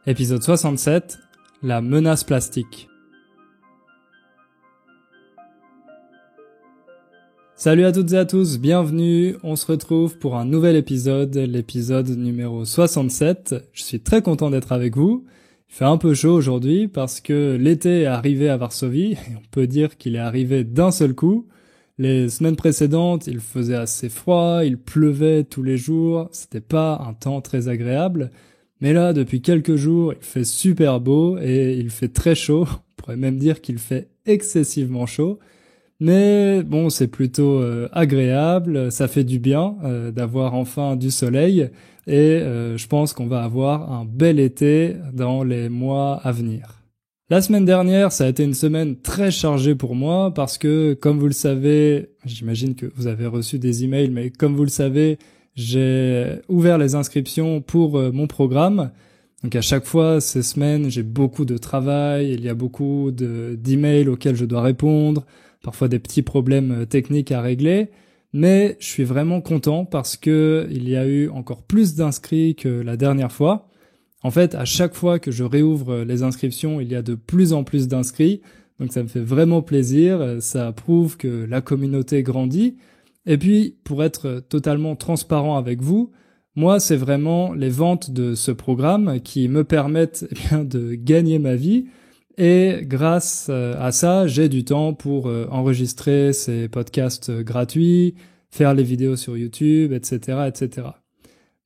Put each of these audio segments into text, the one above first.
Épisode 67, la menace plastique. Salut à toutes et à tous, bienvenue, on se retrouve pour un nouvel épisode, l'épisode numéro 67. Je suis très content d'être avec vous. Il fait un peu chaud aujourd'hui parce que l'été est arrivé à Varsovie, et on peut dire qu'il est arrivé d'un seul coup. Les semaines précédentes, il faisait assez froid, il pleuvait tous les jours, c'était pas un temps très agréable. Mais là, depuis quelques jours, il fait super beau et il fait très chaud. On pourrait même dire qu'il fait excessivement chaud. Mais bon, c'est plutôt agréable, ça fait du bien d'avoir enfin du soleil et je pense qu'on va avoir un bel été dans les mois à venir. La semaine dernière, ça a été une semaine très chargée pour moi parce que, comme vous le savez, j'imagine que vous avez reçu des emails, mais comme vous le savez, j'ai ouvert les inscriptions pour mon programme. Donc à chaque fois, ces semaines, j'ai beaucoup de travail, il y a beaucoup d'emails auxquels je dois répondre, parfois des petits problèmes techniques à régler, mais je suis vraiment content parce que il y a eu encore plus d'inscrits que la dernière fois. En fait, à chaque fois que je réouvre les inscriptions, il y a de plus en plus d'inscrits, donc ça me fait vraiment plaisir, ça prouve que la communauté grandit. Et puis, pour être totalement transparent avec vous, moi, c'est vraiment les ventes de ce programme qui me permettent de gagner ma vie. Et grâce à ça, j'ai du temps pour enregistrer ces podcasts gratuits, faire les vidéos sur YouTube, etc., etc.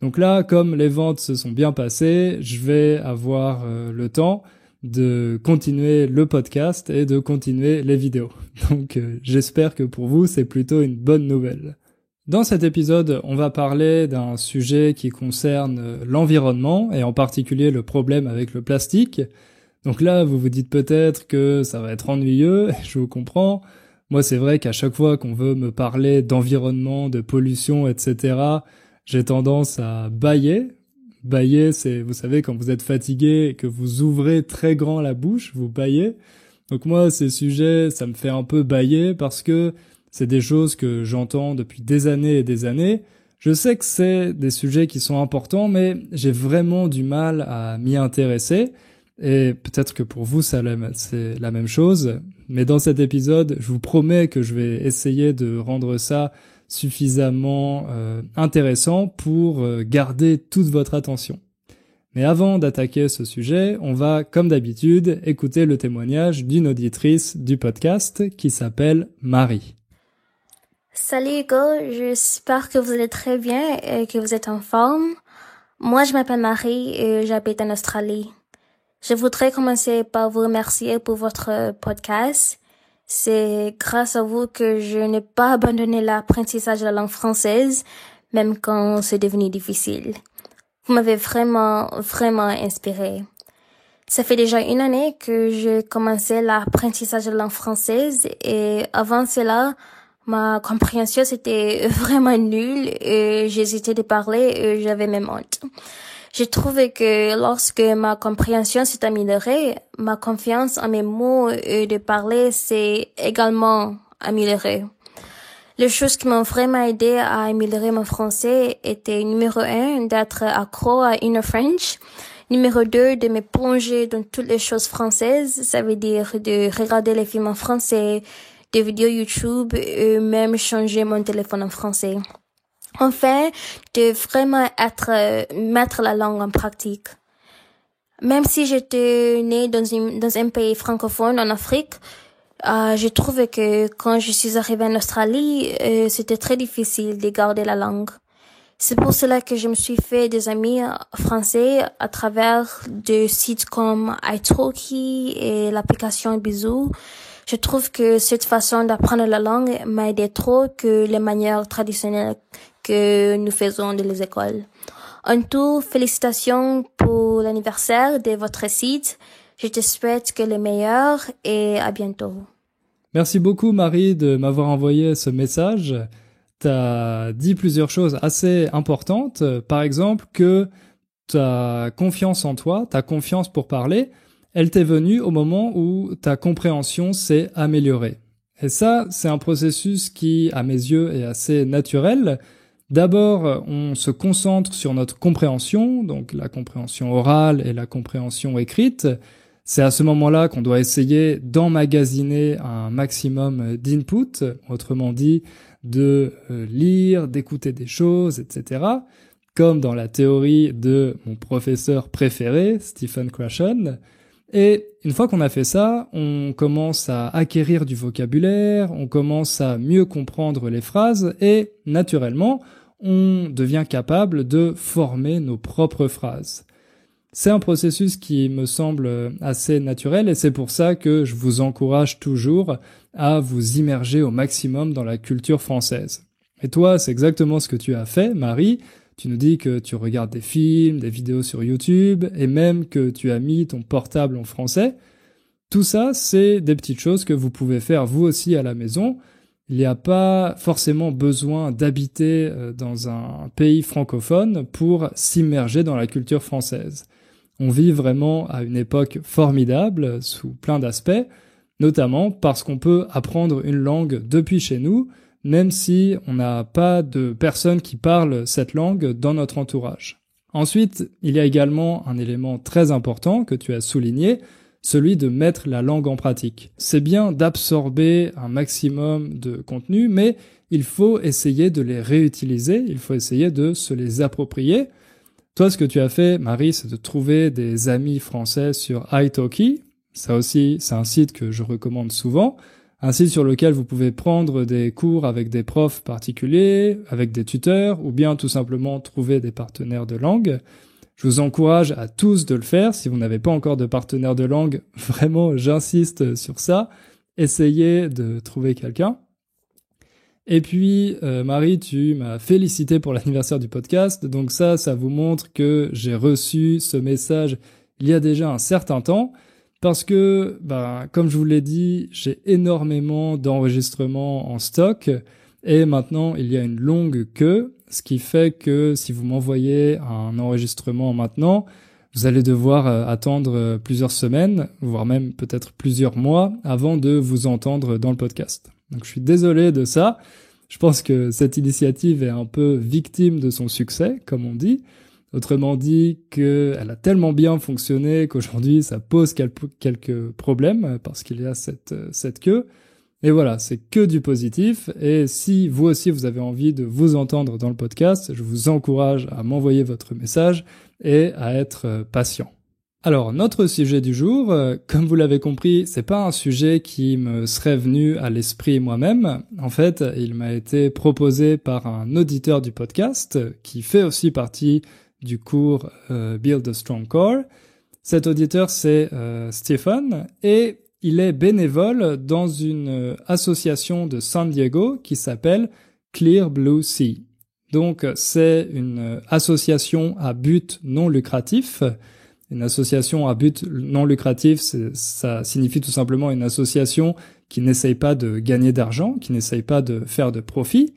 Donc là, comme les ventes se sont bien passées, je vais avoir le temps de continuer le podcast et de continuer les vidéos. Donc j'espère que pour vous, c'est plutôt une bonne nouvelle. Dans cet épisode, on va parler d'un sujet qui concerne l'environnement et en particulier le problème avec le plastique. Donc là, vous vous dites peut-être que ça va être ennuyeux, je vous comprends. Moi, c'est vrai qu'à chaque fois qu'on veut me parler d'environnement, de pollution, etc., j'ai tendance à bâiller. Bâiller, c'est, vous savez, quand vous êtes fatigué et que vous ouvrez très grand la bouche, vous bâillez. Donc moi, ces sujets, ça me fait un peu bâiller parce que c'est des choses que j'entends depuis des années et des années. Je sais que c'est des sujets qui sont importants, mais j'ai vraiment du mal à m'y intéresser. Et peut-être que pour vous, c'est la même chose. Mais dans cet épisode, je vous promets que je vais essayer de rendre ça suffisamment intéressant pour garder toute votre attention. Mais avant d'attaquer ce sujet, on va, comme d'habitude, écouter le témoignage d'une auditrice du podcast qui s'appelle Marie. Salut Hugo, j'espère que vous allez très bien et que vous êtes en forme. Moi, je m'appelle Marie et j'habite en Australie. Je voudrais commencer par vous remercier pour votre podcast. C'est grâce à vous que je n'ai pas abandonné l'apprentissage de la langue française, même quand c'est devenu difficile. Vous m'avez vraiment inspiré. Ça fait déjà une année que j'ai commencé l'apprentissage de la langue française et avant cela, ma compréhension c'était vraiment nulle et j'hésitais de parler et j'avais même honte. J'ai trouvé que lorsque ma compréhension s'est améliorée, ma confiance en mes mots et de parler s'est également améliorée. Les choses qui m'ont vraiment aidé à améliorer mon français étaient numéro 1, d'être accro à Inner French. Numéro 2, de me plonger dans toutes les choses françaises. Ça veut dire de regarder les films en français, des vidéos YouTube et même changer mon téléphone en français. Enfin, de vraiment mettre la langue en pratique. Même si j'étais née dans un pays francophone en Afrique, j'ai trouvé que quand je suis arrivée en Australie, c'était très difficile de garder la langue. C'est pour cela que je me suis fait des amis français à travers des sites comme italki et l'application Bizou. Je trouve que cette façon d'apprendre la langue m'a aidé trop que les manières traditionnelles que nous faisons dans les écoles. En tout, félicitations pour l'anniversaire de votre site. Je te souhaite que le meilleur et à bientôt. Merci beaucoup Marie de m'avoir envoyé ce message. T'as dit plusieurs choses assez importantes. Par exemple que ta confiance en toi, ta confiance pour parler, elle t'est venue au moment où ta compréhension s'est améliorée. Et ça, c'est un processus qui, à mes yeux, est assez naturel. D'abord, on se concentre sur notre compréhension, donc la compréhension orale et la compréhension écrite. C'est à ce moment-là qu'on doit essayer d'emmagasiner un maximum d'input, autrement dit, de lire, d'écouter des choses, etc., comme dans la théorie de mon professeur préféré, Stephen Krashen. Et une fois qu'on a fait ça, on commence à acquérir du vocabulaire, on commence à mieux comprendre les phrases et, naturellement, on devient capable de former nos propres phrases. C'est un processus qui me semble assez naturel et c'est pour ça que je vous encourage toujours à vous immerger au maximum dans la culture française. Et toi, c'est exactement ce que tu as fait, Marie. Tu nous dis que tu regardes des films, des vidéos sur YouTube et même que tu as mis ton portable en français. Tout ça, c'est des petites choses que vous pouvez faire vous aussi à la maison. Il n'y a pas forcément besoin d'habiter dans un pays francophone pour s'immerger dans la culture française. On vit vraiment à une époque formidable sous plein d'aspects, notamment parce qu'on peut apprendre une langue depuis chez nous, même si on n'a pas de personnes qui parlent cette langue dans notre entourage. Ensuite, il y a également un élément très important que tu as souligné, celui de mettre la langue en pratique. C'est bien d'absorber un maximum de contenu, mais il faut essayer de les réutiliser, il faut essayer de se les approprier. Toi, ce que tu as fait, Marie, c'est de trouver des amis français sur italki. Ça aussi, c'est un site que je recommande souvent. Un site sur lequel vous pouvez prendre des cours avec des profs particuliers, avec des tuteurs, ou bien tout simplement trouver des partenaires de langue. Je vous encourage à tous de le faire. Si vous n'avez pas encore de partenaire de langue, vraiment, j'insiste sur ça. Essayez de trouver quelqu'un. Et puis, Marie, tu m'as félicité pour l'anniversaire du podcast. Donc ça vous montre que j'ai reçu ce message il y a déjà un certain temps. Parce que, comme je vous l'ai dit, j'ai énormément d'enregistrements en stock. Et maintenant, il y a une longue queue. Ce qui fait que si vous m'envoyez un enregistrement maintenant, vous allez devoir attendre plusieurs semaines, voire même peut-être plusieurs mois, avant de vous entendre dans le podcast. Donc je suis désolé de ça. Je pense que cette initiative est un peu victime de son succès, comme on dit. Autrement dit, qu'elle a tellement bien fonctionné qu'aujourd'hui ça pose quelques problèmes parce qu'il y a cette queue. Et voilà, c'est que du positif. Et si vous aussi vous avez envie de vous entendre dans le podcast, je vous encourage à m'envoyer votre message et à être patient. Alors, notre sujet du jour, comme vous l'avez compris, c'est pas un sujet qui me serait venu à l'esprit moi-même. En fait, il m'a été proposé par un auditeur du podcast qui fait aussi partie du cours Build a Strong Core. Cet auditeur, c'est Stephen, et il est bénévole dans une association de San Diego qui s'appelle Clear Blue Sea. Donc, c'est une association à but non lucratif. Une association à but non lucratif, ça signifie tout simplement une association qui n'essaye pas de gagner d'argent, qui n'essaye pas de faire de profit.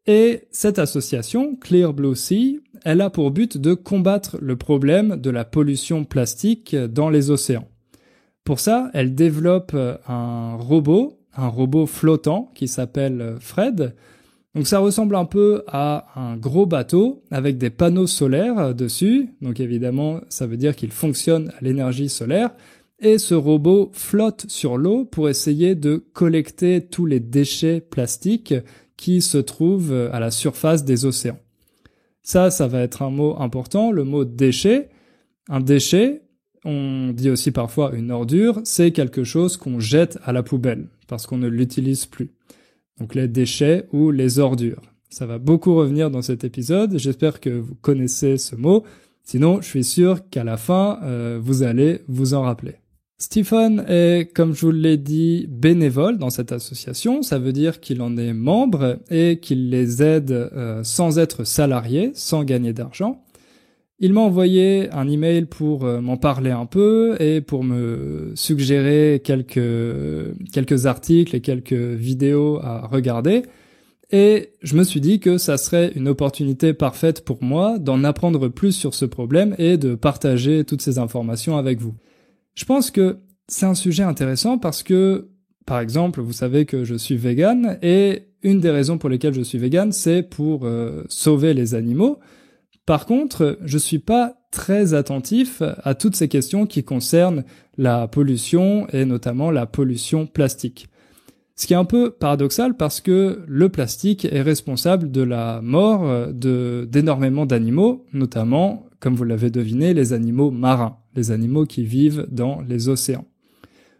Et cette association, Clear Blue Sea, elle a pour but de combattre le problème de la pollution plastique dans les océans. Pour ça, elle développe un robot flottant qui s'appelle Fred. Donc ça ressemble un peu à un gros bateau avec des panneaux solaires dessus. Donc évidemment, ça veut dire qu'il fonctionne à l'énergie solaire. Et ce robot flotte sur l'eau pour essayer de collecter tous les déchets plastiques qui se trouvent à la surface des océans. Ça va être un mot important, le mot déchet. Un déchet, on dit aussi parfois une ordure, c'est quelque chose qu'on jette à la poubelle parce qu'on ne l'utilise plus. Donc les déchets ou les ordures. Ça va beaucoup revenir dans cet épisode, j'espère que vous connaissez ce mot, sinon je suis sûr qu'à la fin, vous allez vous en rappeler. Stephen est, comme je vous l'ai dit, bénévole dans cette association, ça veut dire qu'il en est membre et qu'il les aide sans être salarié, sans gagner d'argent. Il m'a envoyé un email pour m'en parler un peu et pour me suggérer quelques articles et quelques vidéos à regarder. Et je me suis dit que ça serait une opportunité parfaite pour moi d'en apprendre plus sur ce problème et de partager toutes ces informations avec vous. Je pense que c'est un sujet intéressant parce que, par exemple, vous savez que je suis vegan et une des raisons pour lesquelles je suis vegan, c'est pour sauver les animaux. Par contre, je suis pas très attentif à toutes ces questions qui concernent la pollution et notamment la pollution plastique. Ce qui est un peu paradoxal parce que le plastique est responsable de la mort d'énormément d'animaux, notamment, comme vous l'avez deviné, les animaux marins, les animaux qui vivent dans les océans.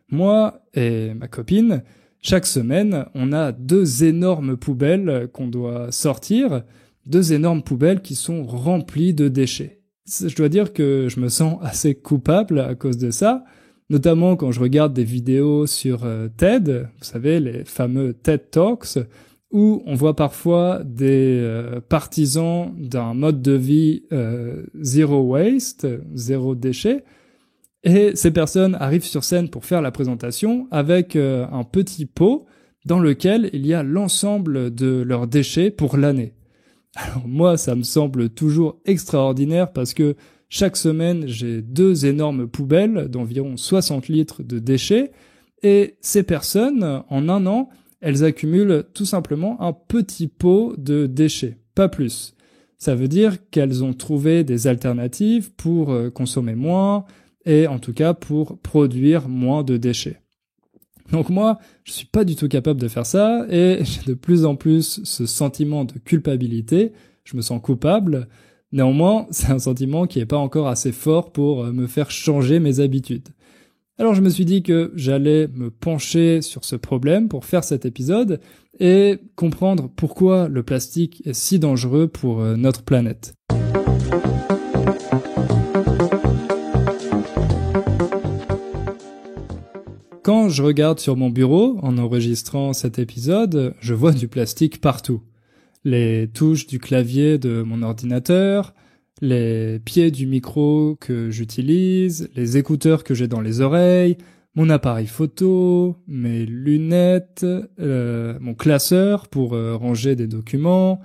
Moi et ma copine, chaque semaine, on a 2 énormes poubelles qu'on doit sortir, 2 énormes poubelles qui sont remplies de déchets. Je dois dire que je me sens assez coupable à cause de ça, notamment quand je regarde des vidéos sur TED, vous savez, les fameux TED Talks, où on voit parfois des partisans d'un mode de vie zero waste, zéro déchet, et ces personnes arrivent sur scène pour faire la présentation avec un petit pot dans lequel il y a l'ensemble de leurs déchets pour l'année. Alors moi, ça me semble toujours extraordinaire parce que chaque semaine, j'ai 2 énormes poubelles d'environ 60 litres de déchets et ces personnes, en un an, elles accumulent tout simplement un petit pot de déchets, pas plus. Ça veut dire qu'elles ont trouvé des alternatives pour consommer moins et en tout cas pour produire moins de déchets. Donc moi, je suis pas du tout capable de faire ça et j'ai de plus en plus ce sentiment de culpabilité, je me sens coupable. Néanmoins, c'est un sentiment qui est pas encore assez fort pour me faire changer mes habitudes. Alors je me suis dit que j'allais me pencher sur ce problème pour faire cet épisode et comprendre pourquoi le plastique est si dangereux pour notre planète. Quand je regarde sur mon bureau, en enregistrant cet épisode, je vois du plastique partout. Les touches du clavier de mon ordinateur, les pieds du micro que j'utilise, les écouteurs que j'ai dans les oreilles, mon appareil photo, mes lunettes, mon classeur pour ranger des documents.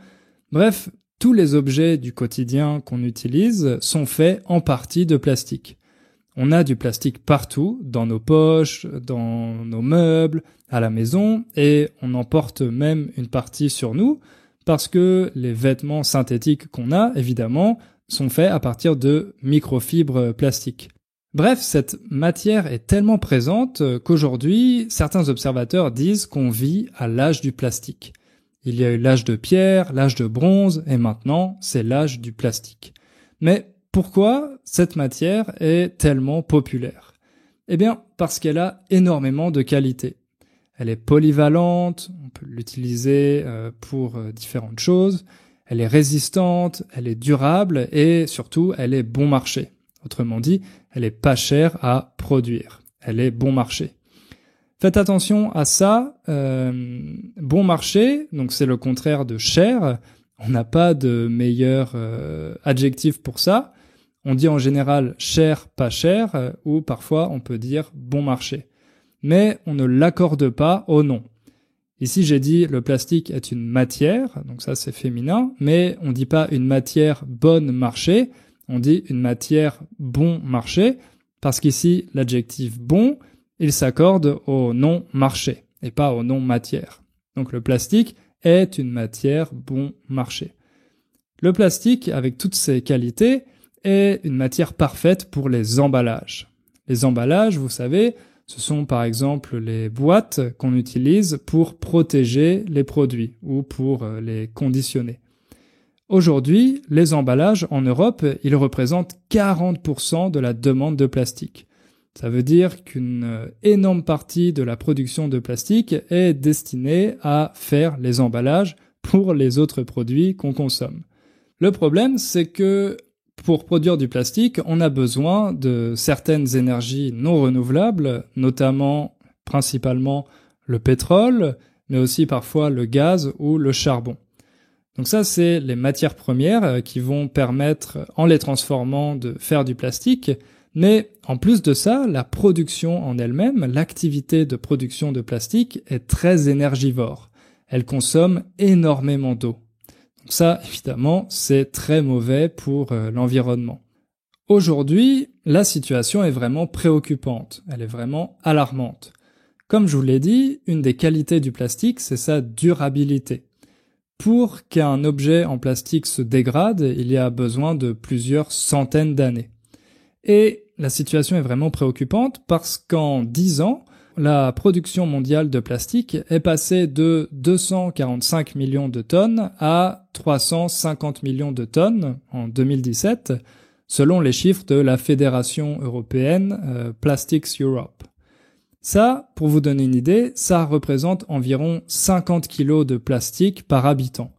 Bref, tous les objets du quotidien qu'on utilise sont faits en partie de plastique. On a du plastique partout, dans nos poches, dans nos meubles, à la maison, et on en porte même une partie sur nous, parce que les vêtements synthétiques qu'on a, évidemment, sont faits à partir de microfibres plastiques. Bref, cette matière est tellement présente qu'aujourd'hui, certains observateurs disent qu'on vit à l'âge du plastique. Il y a eu l'âge de pierre, l'âge de bronze, et maintenant, c'est l'âge du plastique. Mais pourquoi cette matière est tellement populaire? Eh bien, parce qu'elle a énormément de qualités. Elle est polyvalente, on peut l'utiliser pour différentes choses, elle est résistante, elle est durable et surtout, elle est bon marché. Autrement dit, elle est pas chère à produire. Elle est bon marché. Faites attention à ça. Bon marché, donc c'est le contraire de cher. On n'a pas de meilleur adjectif pour ça. On dit en général cher, pas cher, ou parfois on peut dire bon marché. Mais on ne l'accorde pas au nom. Ici, j'ai dit le plastique est une matière, donc ça c'est féminin, mais on dit pas une matière bonne marché, on dit une matière bon marché, parce qu'ici, l'adjectif bon, il s'accorde au nom marché, et pas au nom matière. Donc le plastique est une matière bon marché. Le plastique, avec toutes ses qualités, est une matière parfaite pour les emballages. Les emballages, vous savez, ce sont par exemple les boîtes qu'on utilise pour protéger les produits ou pour les conditionner. Aujourd'hui, les emballages en Europe, ils représentent 40% de la demande de plastique. Ça veut dire qu'une énorme partie de la production de plastique est destinée à faire les emballages pour les autres produits qu'on consomme. Le problème, c'est que pour produire du plastique, on a besoin de certaines énergies non renouvelables, notamment, principalement, le pétrole, mais aussi parfois le gaz ou le charbon. Donc ça, c'est les matières premières qui vont permettre, en les transformant, de faire du plastique. Mais en plus de ça, la production en elle-même, l'activité de production de plastique est très énergivore. Elle consomme énormément d'eau. Donc ça, évidemment, c'est très mauvais pour l'environnement. Aujourd'hui, la situation est vraiment préoccupante. Elle est vraiment alarmante. Comme je vous l'ai dit, une des qualités du plastique, c'est sa durabilité. Pour qu'un objet en plastique se dégrade, il y a besoin de plusieurs centaines d'années. Et la situation est vraiment préoccupante parce qu'en 10 ans, la production mondiale de plastique est passée de 245 millions de tonnes à 350 millions de tonnes en 2017, selon les chiffres de la Fédération européenne Plastics Europe. Ça, pour vous donner une idée, ça représente environ 50 kilos de plastique par habitant.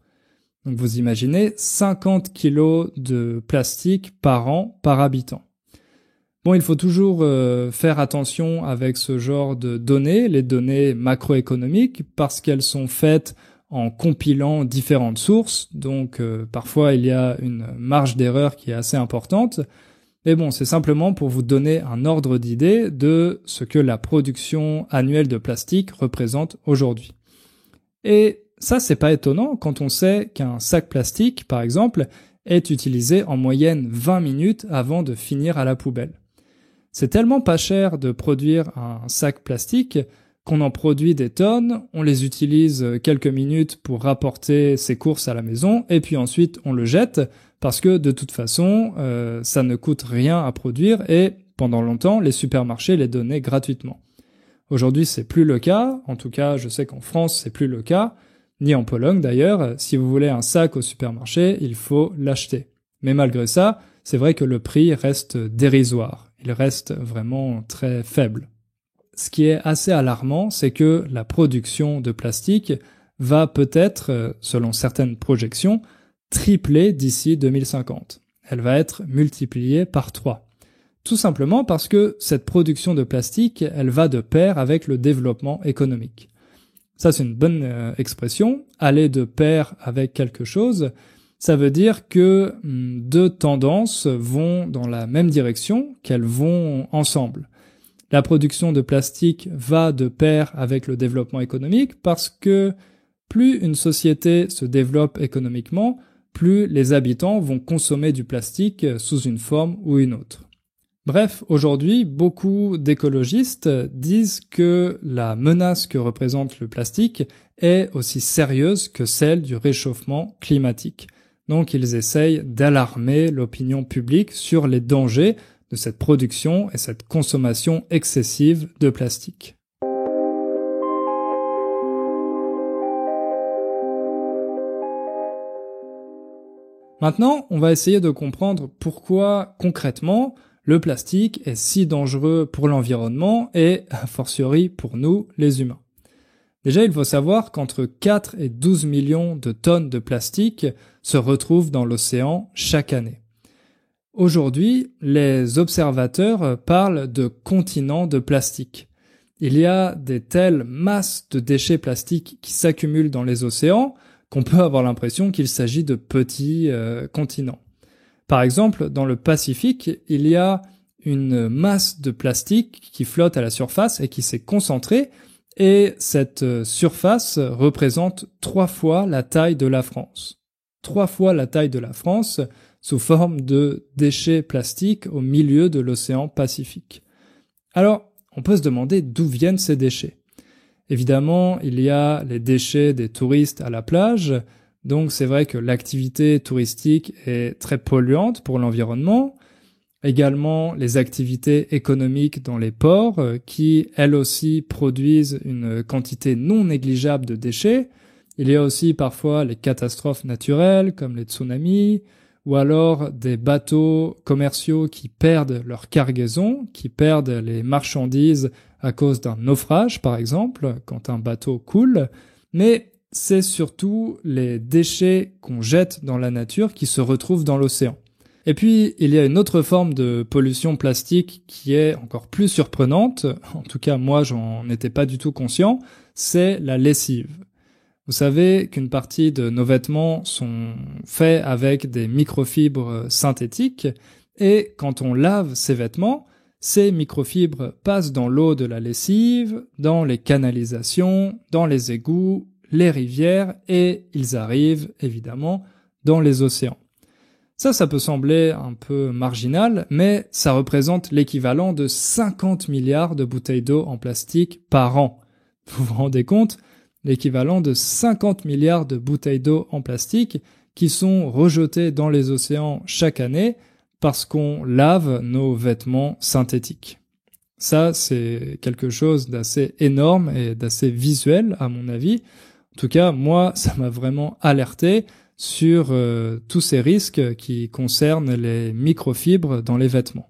Donc vous imaginez 50 kilos de plastique par an par habitant. Bon, il faut toujours faire attention avec ce genre de données, les données macroéconomiques, parce qu'elles sont faites en compilant différentes sources, donc parfois il y a une marge d'erreur qui est assez importante. Mais bon, c'est simplement pour vous donner un ordre d'idée de ce que la production annuelle de plastique représente aujourd'hui. Et ça, c'est pas étonnant quand on sait qu'un sac plastique, par exemple, est utilisé en moyenne 20 minutes avant de finir à la poubelle. C'est tellement pas cher de produire un sac plastique qu'on en produit des tonnes, on les utilise quelques minutes pour rapporter ses courses à la maison, et puis ensuite on le jette, parce que de toute façon, ça ne coûte rien à produire, et pendant longtemps, les supermarchés les donnaient gratuitement. Aujourd'hui, c'est plus le cas, en tout cas, je sais qu'en France, c'est plus le cas, ni en Pologne d'ailleurs. Si vous voulez un sac au supermarché, il faut l'acheter. Mais malgré ça, c'est vrai que le prix reste dérisoire. Il reste vraiment très faible. Ce qui est assez alarmant, c'est que la production de plastique va peut-être, selon certaines projections, tripler d'ici 2050. Elle va être multipliée par 3. Tout simplement parce que cette production de plastique, elle va de pair avec le développement économique. Ça, c'est une bonne expression. Aller de pair avec quelque chose, ça veut dire que deux tendances vont dans la même direction, qu'elles vont ensemble. La production de plastique va de pair avec le développement économique parce que plus une société se développe économiquement, plus les habitants vont consommer du plastique sous une forme ou une autre. Bref, aujourd'hui, beaucoup d'écologistes disent que la menace que représente le plastique est aussi sérieuse que celle du réchauffement climatique. Donc ils essayent d'alarmer l'opinion publique sur les dangers de cette production et cette consommation excessive de plastique. Maintenant, on va essayer de comprendre pourquoi concrètement le plastique est si dangereux pour l'environnement et a fortiori pour nous, les humains. Déjà, il faut savoir qu'entre 4 et 12 millions de tonnes de plastique se retrouvent dans l'océan chaque année. Aujourd'hui, les observateurs parlent de continents de plastique. Il y a des telles masses de déchets plastiques qui s'accumulent dans les océans qu'on peut avoir l'impression qu'il s'agit de petits continents. Par exemple, dans le Pacifique, il y a une masse de plastique qui flotte à la surface et qui s'est concentrée, et cette surface représente 3 fois la taille de la France. 3 fois la taille de la France sous forme de déchets plastiques au milieu de l'océan Pacifique. Alors, on peut se demander d'où viennent ces déchets. Évidemment, il y a les déchets des touristes à la plage, donc c'est vrai que l'activité touristique est très polluante pour l'environnement. Également les activités économiques dans les ports qui, elles aussi, produisent une quantité non négligeable de déchets. Il y a aussi parfois les catastrophes naturelles comme les tsunamis, ou alors des bateaux commerciaux qui perdent leur cargaison, qui perdent les marchandises à cause d'un naufrage par exemple, quand un bateau coule. Mais c'est surtout les déchets qu'on jette dans la nature qui se retrouvent dans l'océan. Et puis, il y a une autre forme de pollution plastique qui est encore plus surprenante, en tout cas moi j'en étais pas du tout conscient, c'est la lessive. Vous savez qu'une partie de nos vêtements sont faits avec des microfibres synthétiques, et quand on lave ces vêtements, ces microfibres passent dans l'eau de la lessive, dans les canalisations, dans les égouts, les rivières, et ils arrivent évidemment dans les océans. Ça peut sembler un peu marginal, mais ça représente l'équivalent de 50 milliards de bouteilles d'eau en plastique par an. Vous vous rendez compte? L'équivalent de 50 milliards de bouteilles d'eau en plastique qui sont rejetées dans les océans chaque année parce qu'on lave nos vêtements synthétiques. Ça, c'est quelque chose d'assez énorme et d'assez visuel, à mon avis. En tout cas, moi, ça m'a vraiment alerté sur tous ces risques qui concernent les microfibres dans les vêtements.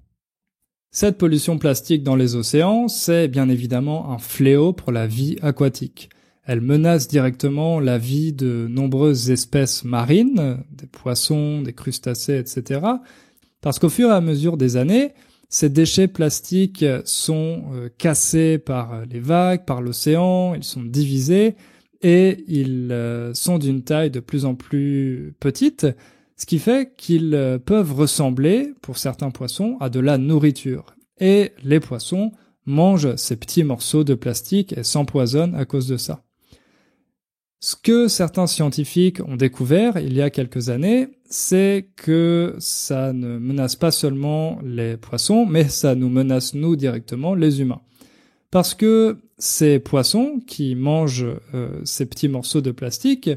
Cette pollution plastique dans les océans, c'est bien évidemment un fléau pour la vie aquatique. Elle menace directement la vie de nombreuses espèces marines, des poissons, des crustacés, etc. Parce qu'au fur et à mesure des années, ces déchets plastiques sont cassés par les vagues, par l'océan, ils sont divisés et ils sont d'une taille de plus en plus petite, ce qui fait qu'ils peuvent ressembler, pour certains poissons, à de la nourriture. Et les poissons mangent ces petits morceaux de plastique et s'empoisonnent à cause de ça. Ce que certains scientifiques ont découvert il y a quelques années, c'est que ça ne menace pas seulement les poissons, mais ça nous menace nous directement, les humains. Parce que ces poissons qui mangent ces petits morceaux de plastique,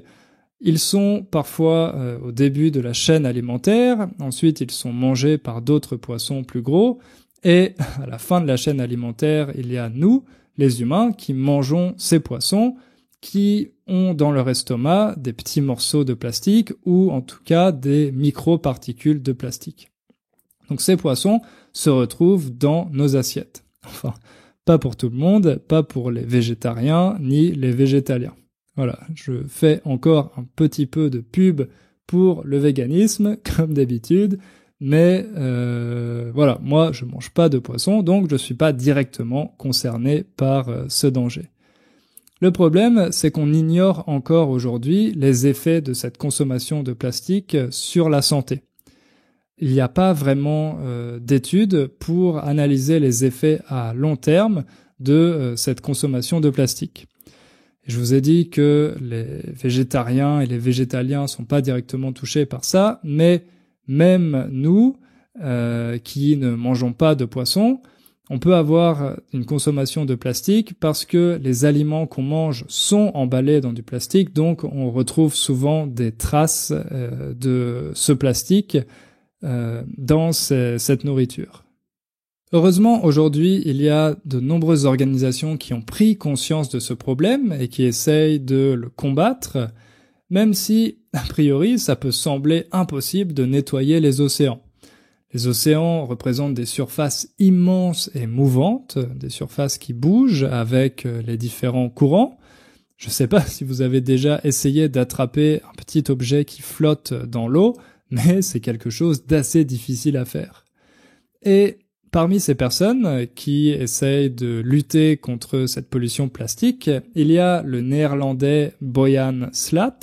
ils sont parfois au début de la chaîne alimentaire, ensuite ils sont mangés par d'autres poissons plus gros, et à la fin de la chaîne alimentaire, il y a nous, les humains, qui mangeons ces poissons, qui ont dans leur estomac des petits morceaux de plastique ou en tout cas des microparticules de plastique. Donc ces poissons se retrouvent dans nos assiettes. Enfin, pas pour tout le monde, pas pour les végétariens ni les végétaliens. Voilà, je fais encore un petit peu de pub pour le véganisme, comme d'habitude, mais voilà, moi je mange pas de poisson, donc je suis pas directement concerné par ce danger. Le problème, c'est qu'on ignore encore aujourd'hui les effets de cette consommation de plastique sur la santé. Il n'y a pas vraiment d'études pour analyser les effets à long terme de cette consommation de plastique. Je vous ai dit que les végétariens et les végétaliens sont pas directement touchés par ça, mais même nous, qui ne mangeons pas de poisson, on peut avoir une consommation de plastique parce que les aliments qu'on mange sont emballés dans du plastique, donc on retrouve souvent des traces de ce plastique dans cette nourriture. Heureusement, aujourd'hui, il y a de nombreuses organisations qui ont pris conscience de ce problème et qui essayent de le combattre, même si, a priori, ça peut sembler impossible de nettoyer les océans. Les océans représentent des surfaces immenses et mouvantes, des surfaces qui bougent avec les différents courants. Je ne sais pas si vous avez déjà essayé d'attraper un petit objet qui flotte dans l'eau, mais c'est quelque chose d'assez difficile à faire. Et parmi ces personnes qui essayent de lutter contre cette pollution plastique, il y a le néerlandais Boyan Slat.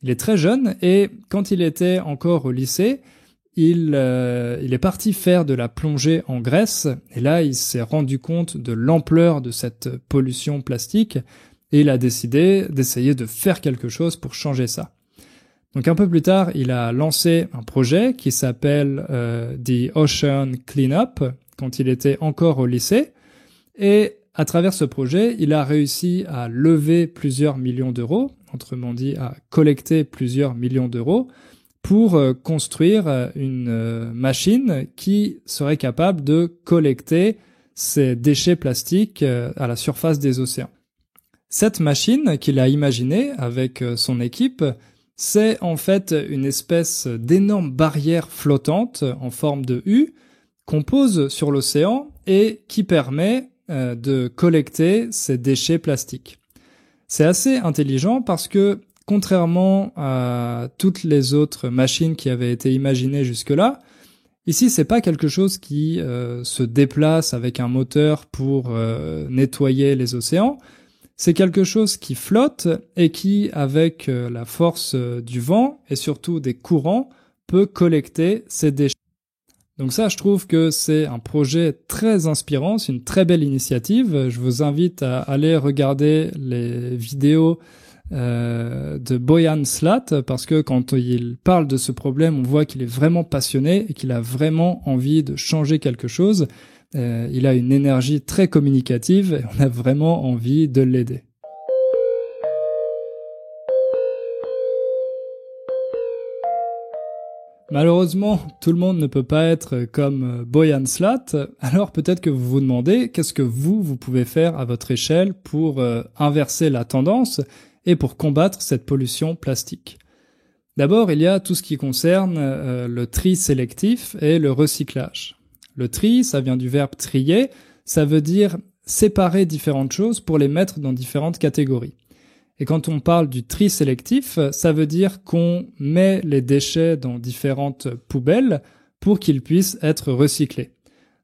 Il est très jeune et quand il était encore au lycée, il est parti faire de la plongée en Grèce et là il s'est rendu compte de l'ampleur de cette pollution plastique et il a décidé d'essayer de faire quelque chose pour changer ça. Donc un peu plus tard, il a lancé un projet qui s'appelle The Ocean Cleanup quand il était encore au lycée et à travers ce projet, il a réussi à lever plusieurs millions d'euros, autrement dit à collecter plusieurs millions d'euros pour construire une machine qui serait capable de collecter ces déchets plastiques à la surface des océans. Cette machine qu'il a imaginée avec son équipe, c'est en fait une espèce d'énorme barrière flottante en forme de U qu'on pose sur l'océan et qui permet de collecter ces déchets plastiques. C'est assez intelligent parce que contrairement à toutes les autres machines qui avaient été imaginées jusque-là, ici c'est pas quelque chose qui se déplace avec un moteur pour nettoyer les océans, c'est quelque chose qui flotte et qui, avec la force du vent et surtout des courants, peut collecter ces déchets. Donc ça, je trouve que c'est un projet très inspirant, c'est une très belle initiative. Je vous invite à aller regarder les vidéos de Boyan Slat parce que quand il parle de ce problème, on voit qu'il est vraiment passionné et qu'il a vraiment envie de changer quelque chose. Il a une énergie très communicative et on a vraiment envie de l'aider. Malheureusement, tout le monde ne peut pas être comme Boyan Slat, alors peut-être que vous vous demandez qu'est-ce que vous pouvez faire à votre échelle pour inverser la tendance et pour combattre cette pollution plastique. D'abord, il y a tout ce qui concerne le tri sélectif et le recyclage. Le tri, ça vient du verbe trier, ça veut dire séparer différentes choses pour les mettre dans différentes catégories. Et quand on parle du tri sélectif, ça veut dire qu'on met les déchets dans différentes poubelles pour qu'ils puissent être recyclés.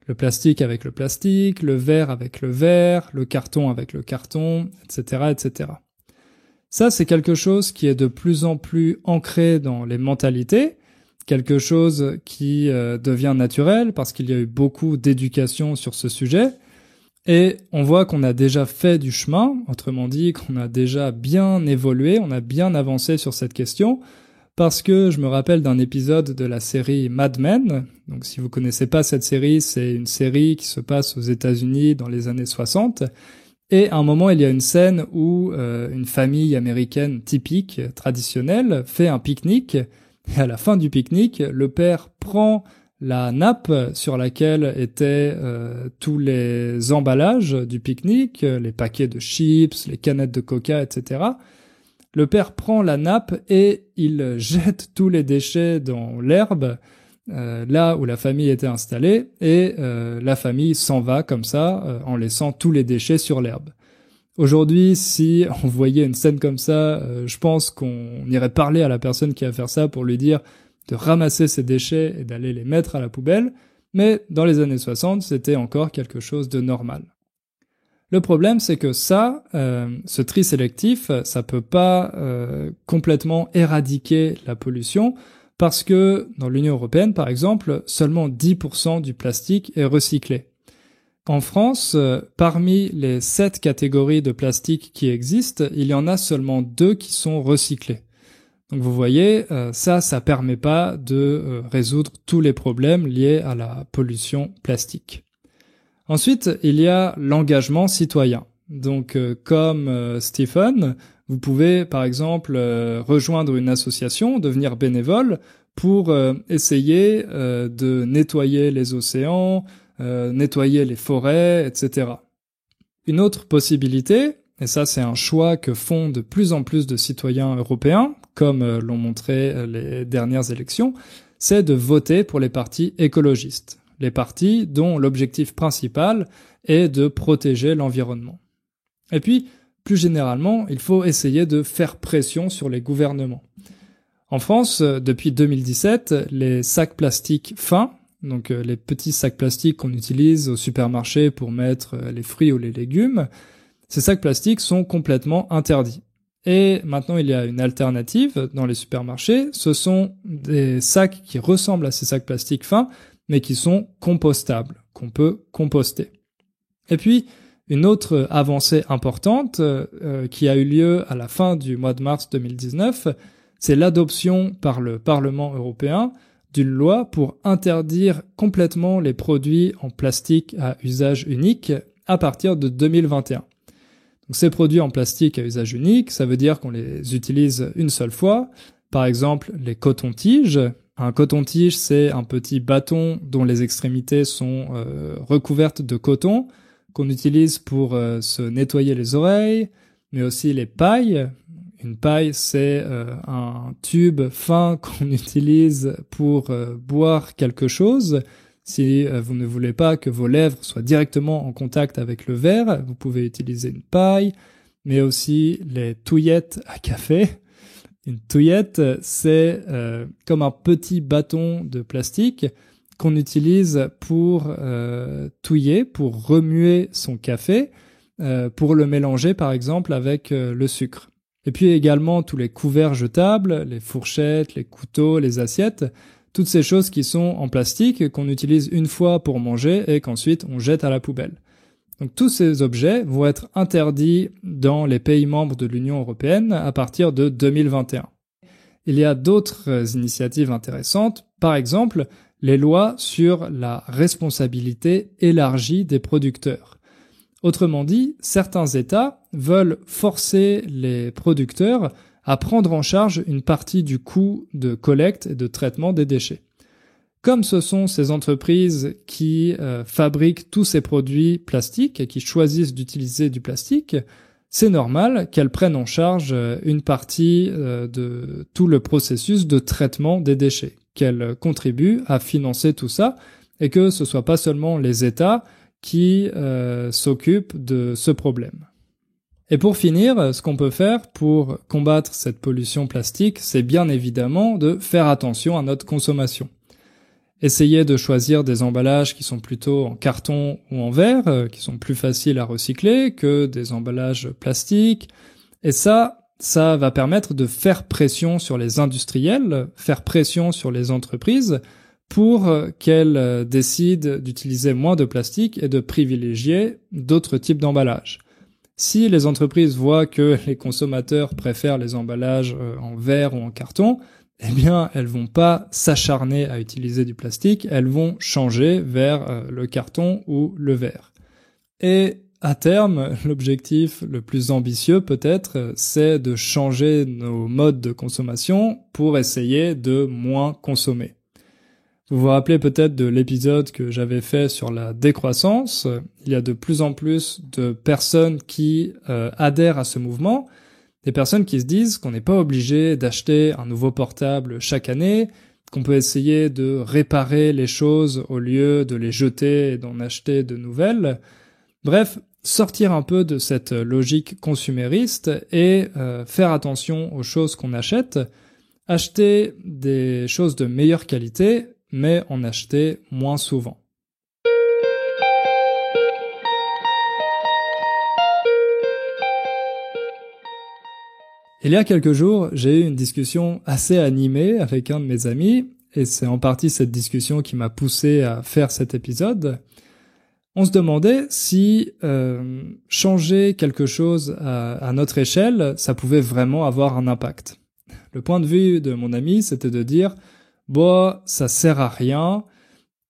Le plastique avec le plastique, le verre avec le verre, le carton avec le carton, etc., etc. Ça, c'est quelque chose qui est de plus en plus ancré dans les mentalités, quelque chose qui devient naturel parce qu'il y a eu beaucoup d'éducation sur ce sujet. Et on voit qu'on a déjà fait du chemin, autrement dit qu'on a déjà bien évolué, on a bien avancé sur cette question, parce que je me rappelle d'un épisode de la série Mad Men. Donc si vous connaissez pas cette série, c'est une série qui se passe aux États-Unis dans les années 60. Et à un moment, il y a une scène où une famille américaine typique, traditionnelle, fait un pique-nique. Et à la fin du pique-nique, le père prend la nappe sur laquelle étaient tous les emballages du pique-nique, les paquets de chips, les canettes de coca, etc. Le père prend la nappe et il jette tous les déchets dans l'herbe, là où la famille était installée, et la famille s'en va comme ça, en laissant tous les déchets sur l'herbe. Aujourd'hui, si on voyait une scène comme ça, je pense qu'on irait parler à la personne qui va faire ça pour lui dire de ramasser ses déchets et d'aller les mettre à la poubelle, mais dans les années 60, c'était encore quelque chose de normal. Le problème, c'est que ça, ce tri sélectif, ça peut pas complètement éradiquer la pollution, parce que dans l'Union européenne, par exemple, seulement 10% du plastique est recyclé. En France, parmi les 7 catégories de plastique qui existent, il y en a seulement 2 qui sont recyclés. Donc vous voyez, ça permet pas de résoudre tous les problèmes liés à la pollution plastique. Ensuite, il y a l'engagement citoyen. Donc comme Stephen, vous pouvez par exemple rejoindre une association, devenir bénévole pour essayer de nettoyer les océans, nettoyer les forêts, etc. Une autre possibilité, et ça c'est un choix que font de plus en plus de citoyens européens, comme l'ont montré les dernières élections, c'est de voter pour les partis écologistes. Les partis dont l'objectif principal est de protéger l'environnement. Et puis, plus généralement, il faut essayer de faire pression sur les gouvernements. En France, depuis 2017, les sacs plastiques fins, donc les petits sacs plastiques qu'on utilise au supermarché pour mettre les fruits ou les légumes, ces sacs plastiques sont complètement interdits. Et maintenant, il y a une alternative dans les supermarchés. Ce sont des sacs qui ressemblent à ces sacs plastiques fins, mais qui sont compostables, qu'on peut composter. Et puis, une autre avancée importante qui a eu lieu à la fin du mois de mars 2019, c'est l'adoption par le Parlement européen d'une loi pour interdire complètement les produits en plastique à usage unique à partir de 2021. Donc ces produits en plastique à usage unique, ça veut dire qu'on les utilise une seule fois. Par exemple, les cotons-tiges. Un coton-tige, c'est un petit bâton dont les extrémités sont recouvertes de coton, qu'on utilise pour se nettoyer les oreilles, mais aussi les pailles. Une paille, c'est un tube fin qu'on utilise pour boire quelque chose. Si vous ne voulez pas que vos lèvres soient directement en contact avec le verre, vous pouvez utiliser une paille, mais aussi les touillettes à café. Une touillette, c'est comme un petit bâton de plastique qu'on utilise pour touiller, pour remuer son café, pour le mélanger par exemple avec le sucre. Et puis également tous les couverts jetables, les fourchettes, les couteaux, les assiettes, toutes ces choses qui sont en plastique qu'on utilise une fois pour manger et qu'ensuite on jette à la poubelle. Donc tous ces objets vont être interdits dans les pays membres de l'Union européenne à partir de 2021. Il y a d'autres initiatives intéressantes. Par exemple, les lois sur la responsabilité élargie des producteurs. Autrement dit, certains États veulent forcer les producteurs à prendre en charge une partie du coût de collecte et de traitement des déchets. Comme ce sont ces entreprises qui fabriquent tous ces produits plastiques et qui choisissent d'utiliser du plastique, c'est normal qu'elles prennent en charge une partie de tout le processus de traitement des déchets, qu'elles contribuent à financer tout ça et que ce soit pas seulement les États qui s'occupent de ce problème. Et pour finir, ce qu'on peut faire pour combattre cette pollution plastique, c'est bien évidemment de faire attention à notre consommation. Essayez de choisir des emballages qui sont plutôt en carton ou en verre, qui sont plus faciles à recycler que des emballages plastiques. Et ça va permettre de faire pression sur les industriels, faire pression sur les entreprises pour qu'elles décident d'utiliser moins de plastique et de privilégier d'autres types d'emballages. Si les entreprises voient que les consommateurs préfèrent les emballages en verre ou en carton, eh bien, elles vont pas s'acharner à utiliser du plastique, elles vont changer vers le carton ou le verre. Et à terme, l'objectif le plus ambitieux peut-être, c'est de changer nos modes de consommation pour essayer de moins consommer. Vous vous rappelez peut-être de l'épisode que j'avais fait sur la décroissance. Il y a de plus en plus de personnes qui adhèrent à ce mouvement. Des personnes qui se disent qu'on n'est pas obligé d'acheter un nouveau portable chaque année, qu'on peut essayer de réparer les choses au lieu de les jeter et d'en acheter de nouvelles. Bref, sortir un peu de cette logique consumériste et faire attention aux choses qu'on achète, acheter des choses de meilleure qualité, mais en acheter moins souvent. Il y a quelques jours, j'ai eu une discussion assez animée avec un de mes amis, et c'est en partie cette discussion qui m'a poussé à faire cet épisode. On se demandait si changer quelque chose à notre échelle, ça pouvait vraiment avoir un impact. Le point de vue de mon ami, c'était de dire « Bon, ça sert à rien,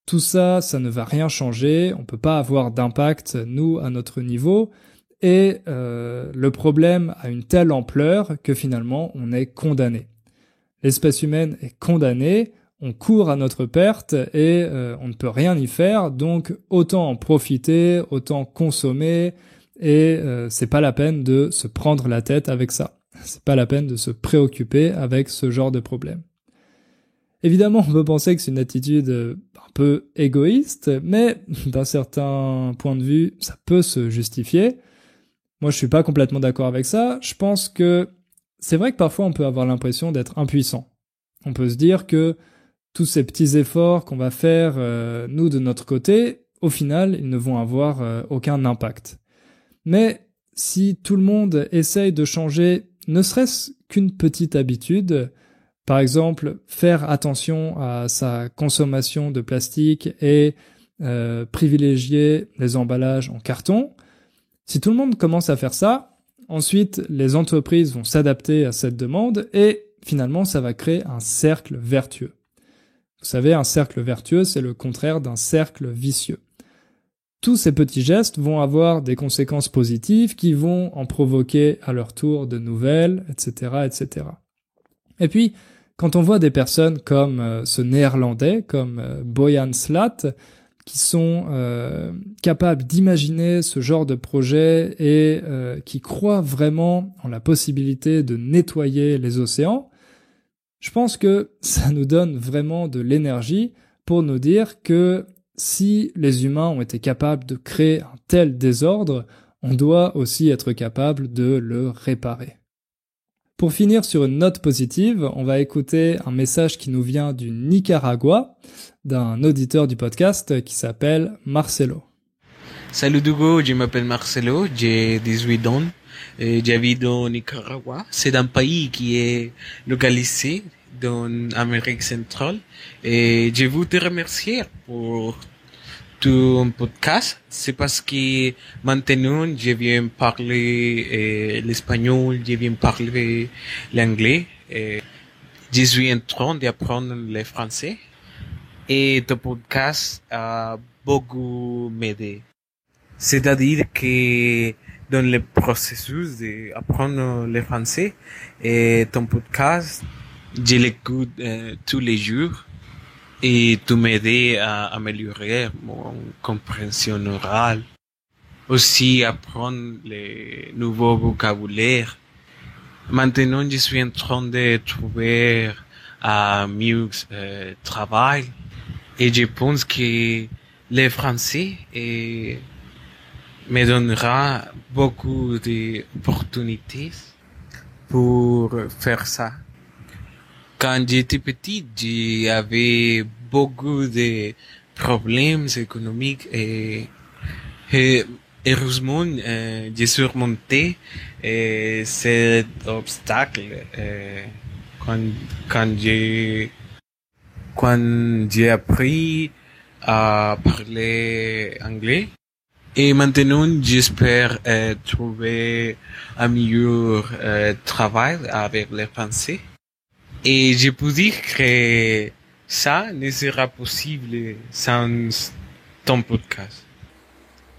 tout ça, ça ne va rien changer, on peut pas avoir d'impact, nous, à notre niveau ». Et le problème a une telle ampleur que finalement on est condamné. L'espèce humaine est condamnée, on court à notre perte et on ne peut rien y faire, donc autant en profiter, autant consommer, et c'est pas la peine de se prendre la tête avec ça. C'est pas la peine de se préoccuper avec ce genre de problème. Évidemment, on peut penser que c'est une attitude un peu égoïste, mais d'un certain point de vue, ça peut se justifier. Moi, je suis pas complètement d'accord avec ça. Je pense que c'est vrai que parfois on peut avoir l'impression d'être impuissant. On peut se dire que tous ces petits efforts qu'on va faire, nous, de notre côté, au final, ils ne vont avoir aucun impact. Mais si tout le monde essaye de changer, ne serait-ce qu'une petite habitude, par exemple, faire attention à sa consommation de plastique et privilégier les emballages en carton, si tout le monde commence à faire ça, ensuite les entreprises vont s'adapter à cette demande et finalement ça va créer un cercle vertueux. Vous savez, un cercle vertueux, c'est le contraire d'un cercle vicieux. Tous ces petits gestes vont avoir des conséquences positives qui vont en provoquer à leur tour de nouvelles, etc., etc. Et puis, quand on voit des personnes comme ce néerlandais, comme Boyan Slat, qui sont capables d'imaginer ce genre de projet et qui croient vraiment en la possibilité de nettoyer les océans, je pense que ça nous donne vraiment de l'énergie pour nous dire que si les humains ont été capables de créer un tel désordre, on doit aussi être capable de le réparer. Pour finir sur une note positive, on va écouter un message qui nous vient du Nicaragua, d'un auditeur du podcast qui s'appelle Marcelo. Salut Hugo, je m'appelle Marcelo, j'ai 18 ans et j'habite au Nicaragua. C'est un pays qui est localisé dans l'Amérique centrale et je veux te remercier pour ton podcast. C'est parce que maintenant je viens parler l'espagnol, je viens parler l'anglais et je suis en train d'apprendre le français. et ton podcast a beaucoup m'aidé. C'est-à-dire que dans le processus d'apprendre le français, et ton podcast, je l'écoute tous les jours et tu m'aides à améliorer mon compréhension orale. Aussi apprendre les nouveaux vocabulaires. Maintenant, je suis en train de trouver un mieux travail et je pense que le français me donnera beaucoup d'opportunités pour faire ça. Quand j'étais petit, j'avais beaucoup de problèmes économiques et heureusement, j'ai surmonté cet obstacle quand j'ai appris à parler anglais. Et maintenant, j'espère trouver un meilleur travail avec les Français. Et je peux dire que ça ne sera possible sans ton podcast.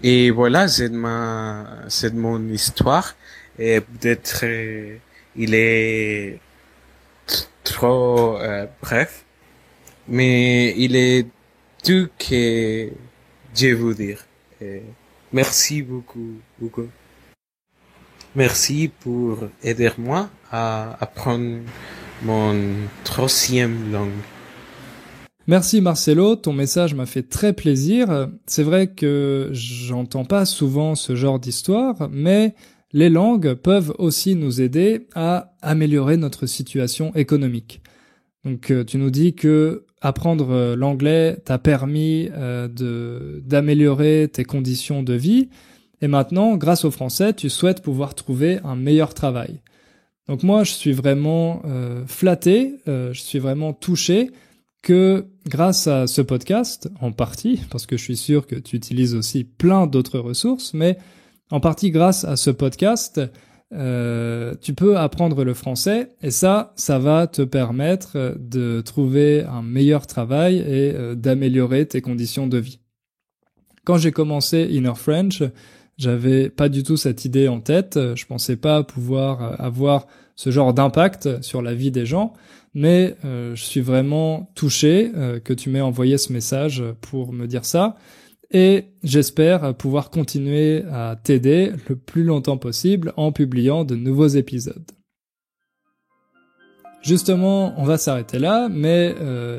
Et voilà, c'est mon histoire. Et peut-être il est trop bref, mais il est tout que je veux dire. Merci beaucoup, Hugo. Merci pour aider moi à apprendre mon troisième langue. Merci Marcelo, ton message m'a fait très plaisir. C'est vrai que j'entends pas souvent ce genre d'histoire, mais les langues peuvent aussi nous aider à améliorer notre situation économique. Donc tu nous dis que apprendre l'anglais t'a permis d'améliorer tes conditions de vie, et maintenant, grâce au français, tu souhaites pouvoir trouver un meilleur travail. Donc moi, je suis vraiment flatté, je suis vraiment touché que grâce à ce podcast, en partie, parce que je suis sûr que tu utilises aussi plein d'autres ressources, mais en partie grâce à ce podcast, tu peux apprendre le français et ça va te permettre de trouver un meilleur travail et d'améliorer tes conditions de vie. Quand j'ai commencé Inner French, j'avais pas du tout cette idée en tête, je pensais pas pouvoir avoir ce genre d'impact sur la vie des gens, mais je suis vraiment touché que tu m'aies envoyé ce message pour me dire ça. Et j'espère pouvoir continuer à t'aider le plus longtemps possible en publiant de nouveaux épisodes. Justement, on va s'arrêter là, mais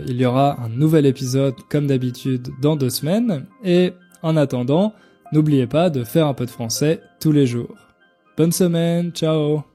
il y aura un nouvel épisode comme d'habitude dans 2 semaines. Et en attendant, n'oubliez pas de faire un peu de français tous les jours. Bonne semaine, ciao!